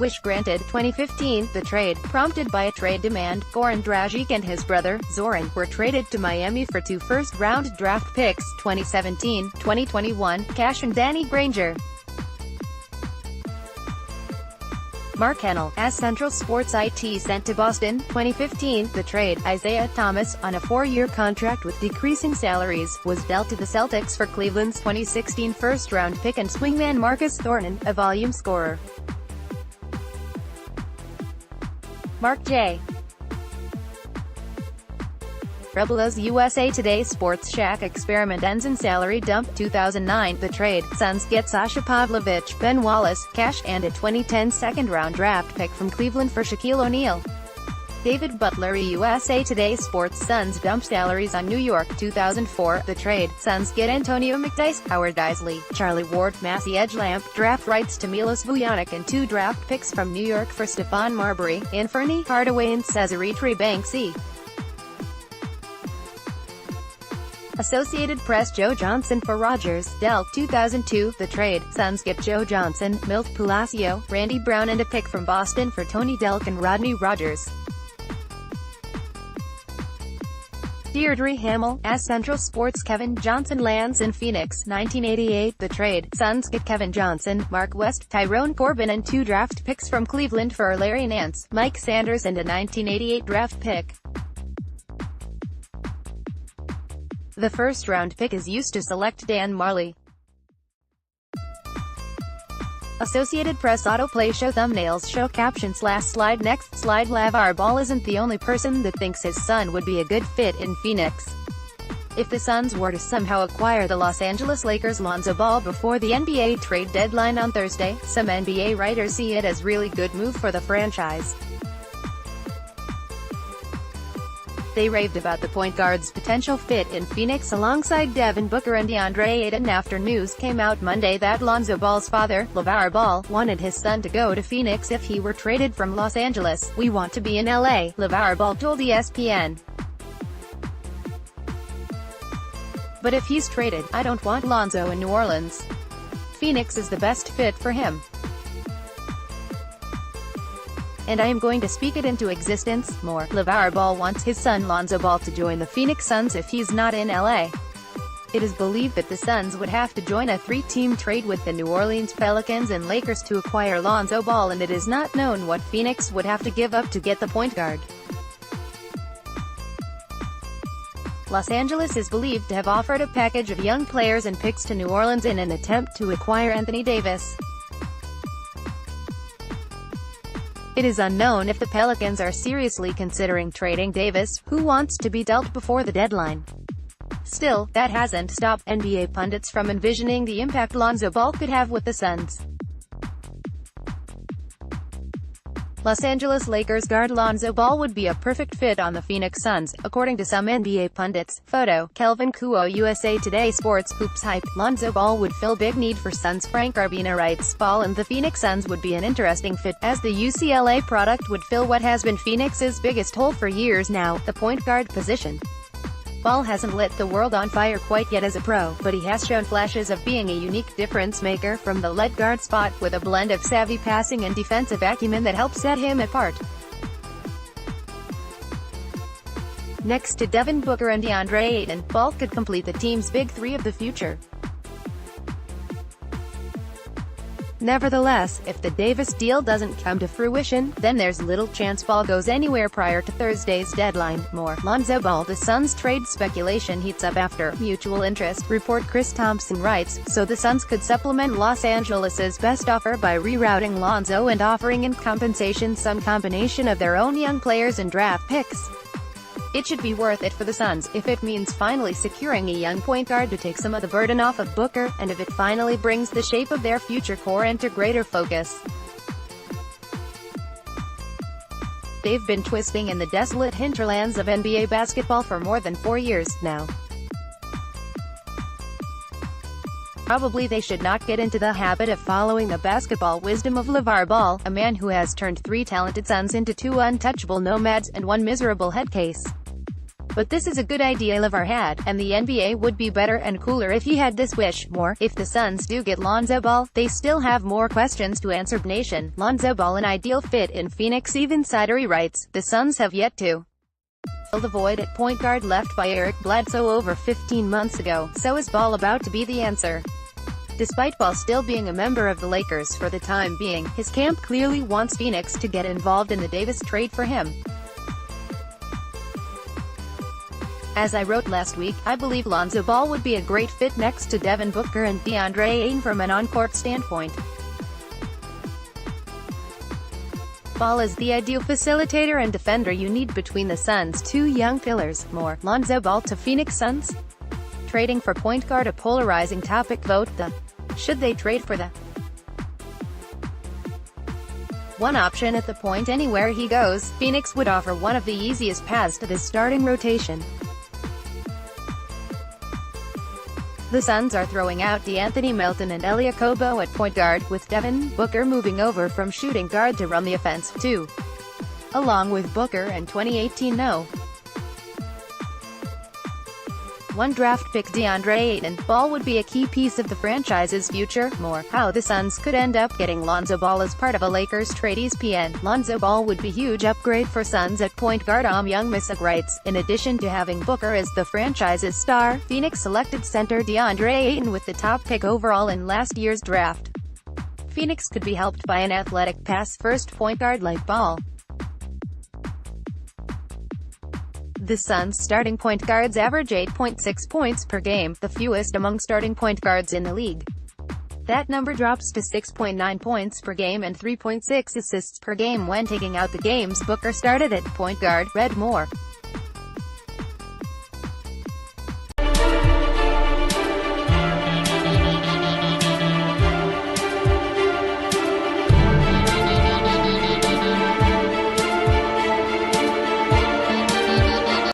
wish granted. 2015, the trade, prompted by a trade demand, Goran Dragic and his brother, Zoran, were traded to Miami for 2 first-round draft picks, 2017, 2021, cash and Danny Granger. Mark Henle, azcentral sports IT sent to Boston. 2015, the trade, Isaiah Thomas, on a 4-year contract with decreasing salaries, was dealt to the Celtics for Cleveland's 2016 first-round pick and swingman Marcus Thornton, a volume scorer. Mark J. Rebilas-USA Today Sports Shaq experiment ends in salary dump. 2009, the trade, Suns get Sasha Pavlovich, Ben Wallace, cash, and a 2010 second-round draft pick from Cleveland for Shaquille O'Neal. David Butler. USA Today Sports Suns dump salaries on New York. 2004, the trade, Suns get Antonio McDyess, Howard Isley, Charlie Ward, Massey Edgelamp, draft rights to Milos Vujovic and 2 draft picks from New York for Stephon Marbury, Anthony Hardaway and Cesare Trebanksy. Associated Press. Joe Johnson for Rogers, Dell. 2002, the trade, Suns get Joe Johnson, Milt Palacio, Randy Brown and a pick from Boston for Tony Delk and Rodney Rogers. Deirdre Hamel, azcentral sports. Kevin Johnson lands in Phoenix. 1988, the trade, Suns get Kevin Johnson, Mark West, Tyrone Corbin and 2 draft picks from Cleveland for Larry Nance, Mike Sanders and a 1988 draft pick. The first-round pick is used to select Dan Marley. Associated Press. Autoplay show thumbnails show caption / slide next slide. LeVar Ball isn't the only person that thinks his son would be a good fit in Phoenix. If the Suns were to somehow acquire the Los Angeles Lakers' Lonzo Ball before the NBA trade deadline on Thursday, some NBA writers see it as really good move for the franchise. They raved about the point guard's potential fit in Phoenix alongside Devin Booker and DeAndre Ayton after news came out Monday that Lonzo Ball's father, LeVar Ball, wanted his son to go to Phoenix if he were traded from Los Angeles. "We want to be in LA," LeVar Ball told ESPN. "But if he's traded, I don't want Lonzo in New Orleans. Phoenix is the best fit for him. And I am going to speak it into existence more." LeVar Ball wants his son Lonzo Ball to join the Phoenix Suns if he's not in LA. It is believed that the Suns would have to join a 3-team trade with the New Orleans Pelicans and Lakers to acquire Lonzo Ball, and it is not known what Phoenix would have to give up to get the point guard. Los Angeles is believed to have offered a package of young players and picks to New Orleans in an attempt to acquire Anthony Davis. It is unknown if the Pelicans are seriously considering trading Davis, who wants to be dealt before the deadline. Still, that hasn't stopped NBA pundits from envisioning the impact Lonzo Ball could have with the Suns. Los Angeles Lakers guard Lonzo Ball would be a perfect fit on the Phoenix Suns, according to some NBA pundits. Photo, Kelvin Kuo. USA Today Sports. Hoops hype. Lonzo Ball would fill big need for Suns. Frank Arbina writes, Ball and the Phoenix Suns would be an interesting fit, as the UCLA product would fill what has been Phoenix's biggest hole for years now, the point guard position. Ball hasn't lit the world on fire quite yet as a pro, but he has shown flashes of being a unique difference-maker from the lead guard spot, with a blend of savvy passing and defensive acumen that helps set him apart. Next to Devin Booker and DeAndre Ayton, Ball could complete the team's big 3 of the future. Nevertheless, if the Davis deal doesn't come to fruition, then there's little chance Ball goes anywhere prior to Thursday's deadline. More. Lonzo Ball. The Suns trade speculation heats up after mutual interest, report. Chris Thompson writes, so the Suns could supplement Los Angeles's best offer by rerouting Lonzo and offering in compensation some combination of their own young players and draft picks. It should be worth it for the Suns, if it means finally securing a young point guard to take some of the burden off of Booker, and if it finally brings the shape of their future core into greater focus. They've been twisting in the desolate hinterlands of NBA basketball for more than 4 years now. Probably they should not get into the habit of following the basketball wisdom of LeVar Ball, a man who has turned 3 talented Suns into 2 untouchable nomads and 1 miserable head case. But this is a good idea LeVar had, and the NBA would be better and cooler if he had this wish. More, if the Suns do get Lonzo Ball, they still have more questions to answer. Nation, Lonzo Ball an ideal fit in Phoenix. Even Sidery writes, the Suns have yet to fill the void at point guard left by Eric Bledsoe over 15 months ago, so is Ball about to be the answer? Despite Ball still being a member of the Lakers for the time being, his camp clearly wants Phoenix to get involved in the Davis trade for him. As I wrote last week, I believe Lonzo Ball would be a great fit next to Devin Booker and DeAndre Ayton from an on-court standpoint. Ball is the ideal facilitator and defender you need between the Suns' two young pillars. More, Lonzo Ball to Phoenix Suns? Trading for point guard, a polarizing topic. Vote the should they trade for the one option at the point. Anywhere he goes, Phoenix would offer one of the easiest paths to this starting rotation. The Suns are throwing out DeAnthony Melton and Elie Okobo at point guard, with Devin Booker moving over from shooting guard to run the offense, too. Along with Booker and 2018 No. 1 draft pick DeAndre Ayton, Ball would be a key piece of the franchise's future. More, how the Suns could end up getting Lonzo Ball as part of a Lakers trade. ESPN, Lonzo Ball would be a huge upgrade for Suns at point guard. Young Misak writes, in addition to having Booker as the franchise's star, Phoenix selected center DeAndre Ayton with the top pick overall in last year's draft. Phoenix could be helped by an athletic pass-first point guard like Ball. The Suns' starting point guards average 8.6 points per game, the fewest among starting point guards in the league. That number drops to 6.9 points per game and 3.6 assists per game when taking out the games Booker started at point guard. Read more.